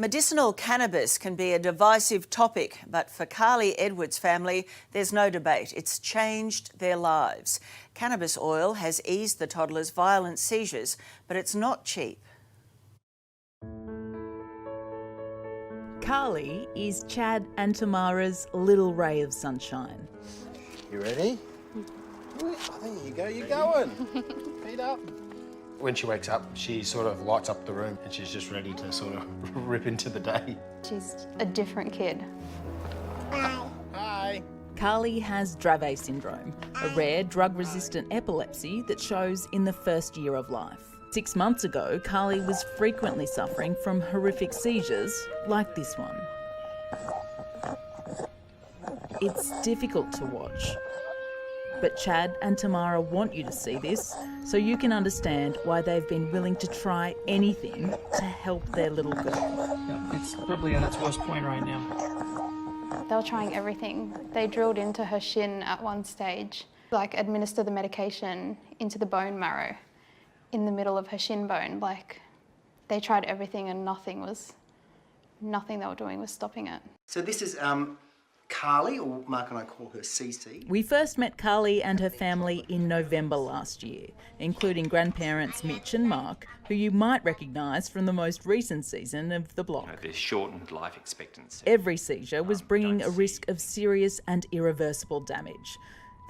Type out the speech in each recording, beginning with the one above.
Medicinal cannabis can be a divisive topic, but for Carly Edwards' family, there's no debate. It's changed their lives. Cannabis oil has eased the toddler's violent seizures, but it's not cheap. Carly is Chad and Tamara's little ray of sunshine. You ready? Oh, there you go, you're going. Feet up. When she wakes up, she sort of lights up the room and she's just ready to sort of rip into the day. She's a different kid. Hi. Carly has Dravet syndrome, a rare drug-resistant epilepsy that shows in the first year of life. 6 months ago, Carly was frequently suffering from horrific seizures like this one. It's difficult to watch. But Chad and Tamara want you to see this so you can understand why they've been willing to try anything to help their little girl. Yeah, it's probably at its worst point right now. They were trying everything. They drilled into her shin at one stage, like administer the medication into the bone marrow in the middle of her shin bone. Like, they tried everything and nothing they were doing was stopping it. So this is Carly, or Mark and I call her Cece. We first met Carly and her family in November last year, including grandparents Mitch and Mark, who you might recognise from the most recent season of The Block. There's shortened life expectancy. Every seizure was bringing a risk of serious and irreversible damage.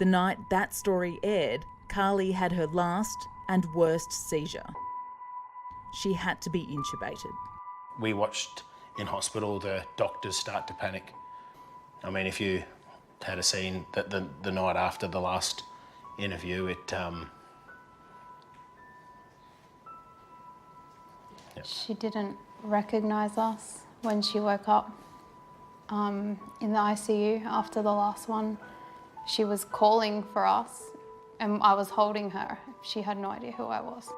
The night that story aired, Carly had her last and worst seizure. She had to be intubated. We watched in hospital the doctors start to panic. I mean, if you had seen that the night after the last interview, it... She didn't recognise us when she woke up in the ICU after the last one. She was calling for us and I was holding her. She had no idea who I was.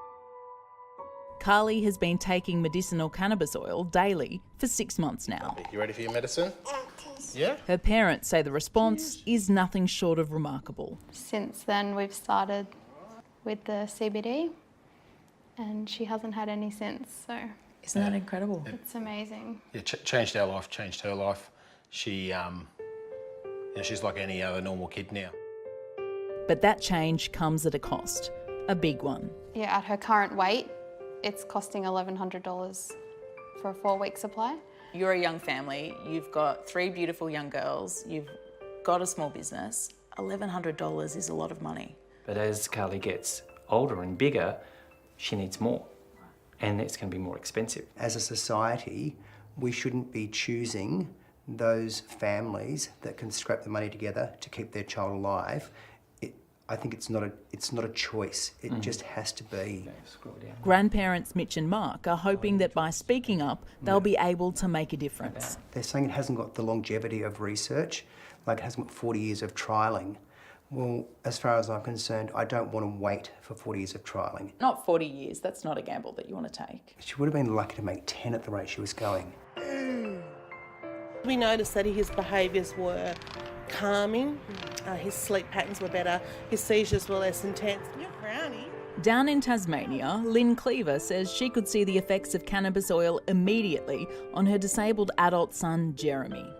Carly has been taking medicinal cannabis oil daily for 6 months now. You ready for your medicine? Yeah? Her parents say the response is nothing short of remarkable. Since then, we've started with the CBD and she hasn't had any since, so... Isn't that incredible? It's amazing. Yeah, changed our life, changed her life. She, she's like any other normal kid now. But that change comes at a cost, a big one. Yeah, at her current weight, it's costing $1,100 for a 4-week supply. You're a young family, you've got 3 beautiful young girls, you've got a small business. $1,100 is a lot of money. But as Carly gets older and bigger, she needs more, and it's going to be more expensive. As a society, we shouldn't be choosing those families that can scrap the money together to keep their child alive. I think it's not a choice. It just has to be. Grandparents Mitch and Mark are hoping that by speaking up, they'll be able to make a difference. They're saying it hasn't got the longevity of research, like it hasn't got 40 years of trialling. Well, as far as I'm concerned, I don't want to wait for 40 years of trialling. Not 40 years, that's not a gamble that you want to take. She would have been lucky to make 10 at the rate she was going. We noticed that his behaviours were calming, his sleep patterns were better, his seizures were less intense. You're frowny. Down in Tasmania, Lynn Cleaver says she could see the effects of cannabis oil immediately on her disabled adult son, Jeremy.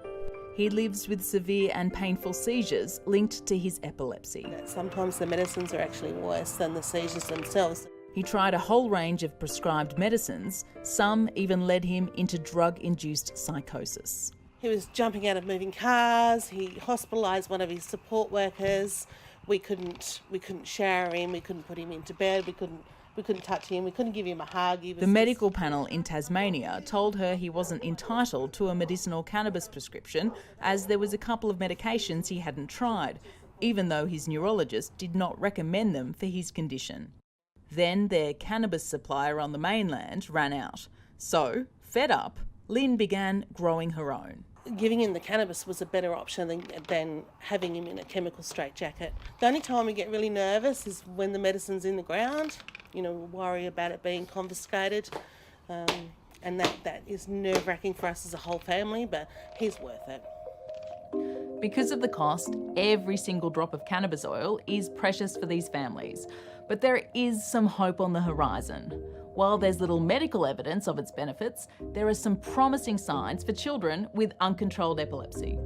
He lives with severe and painful seizures linked to his epilepsy. Sometimes the medicines are actually worse than the seizures themselves. He tried a whole range of prescribed medicines. Some even led him into drug-induced psychosis. He was jumping out of moving cars, he hospitalised one of his support workers. We couldn't shower him, we couldn't put him into bed, we couldn't touch him, we couldn't give him a hug. The medical panel in Tasmania told her he wasn't entitled to a medicinal cannabis prescription as there was a couple of medications he hadn't tried, even though his neurologist did not recommend them for his condition. Then their cannabis supplier on the mainland ran out. So, fed up, Lynn began growing her own. Giving him the cannabis was a better option than having him in a chemical straitjacket. The only time we get really nervous is when the medicine's in the ground. You know, we worry about it being confiscated. And that is nerve-wracking for us as a whole family, but he's worth it. Because of the cost, every single drop of cannabis oil is precious for these families. But there is some hope on the horizon. While there's little medical evidence of its benefits, there are some promising signs for children with uncontrolled epilepsy.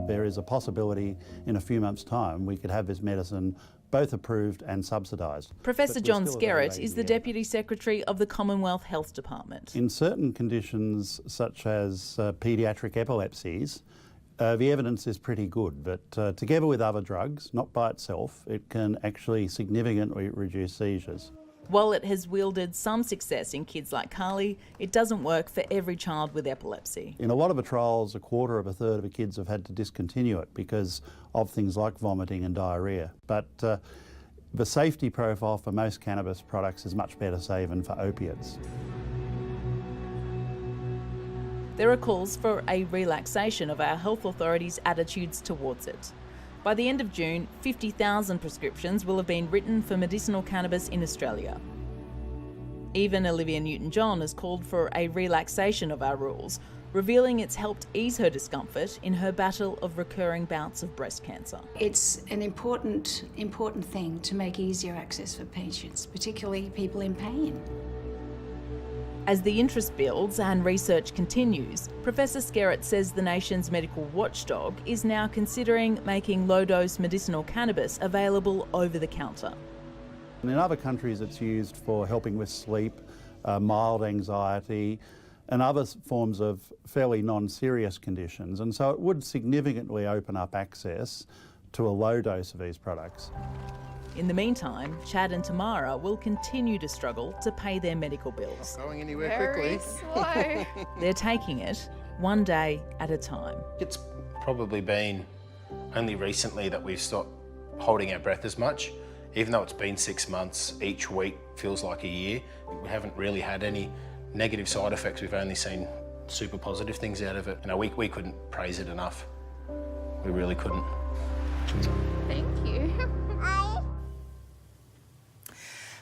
There is a possibility in a few months' time we could have this medicine both approved and subsidised. Professor John Skerritt is the Deputy Secretary of the Commonwealth Health Department. In certain conditions, such as paediatric epilepsies, the evidence is pretty good, but together with other drugs, not by itself, it can actually significantly reduce seizures. While it has wielded some success in kids like Carly, it doesn't work for every child with epilepsy. In a lot of the trials, a quarter of a third of the kids have had to discontinue it because of things like vomiting and diarrhoea. But the safety profile for most cannabis products is much better, say, than for opiates. There are calls for a relaxation of our health authorities' attitudes towards it. By the end of June, 50,000 prescriptions will have been written for medicinal cannabis in Australia. Even Olivia Newton-John has called for a relaxation of our rules, revealing it's helped ease her discomfort in her battle of recurring bouts of breast cancer. It's an important thing to make easier access for patients, particularly people in pain. As the interest builds and research continues, Professor Skerritt says the nation's medical watchdog is now considering making low-dose medicinal cannabis available over the counter. In other countries, it's used for helping with sleep, mild anxiety, and other forms of fairly non-serious conditions. And so it would significantly open up access to a low dose of these products. In the meantime, Chad and Tamara will continue to struggle to pay their medical bills. Not going anywhere quickly. Slow. They're taking it one day at a time. It's probably been only recently that we've stopped holding our breath as much. Even though it's been 6 months, each week feels like a year. We haven't really had any negative side effects. We've only seen super positive things out of it. You know, we couldn't praise it enough. We really couldn't. Thank you.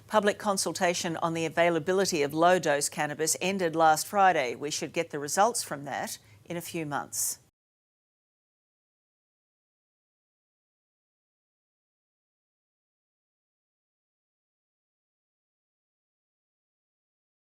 Public consultation on the availability of low-dose cannabis ended last Friday. We should get the results from that in a few months.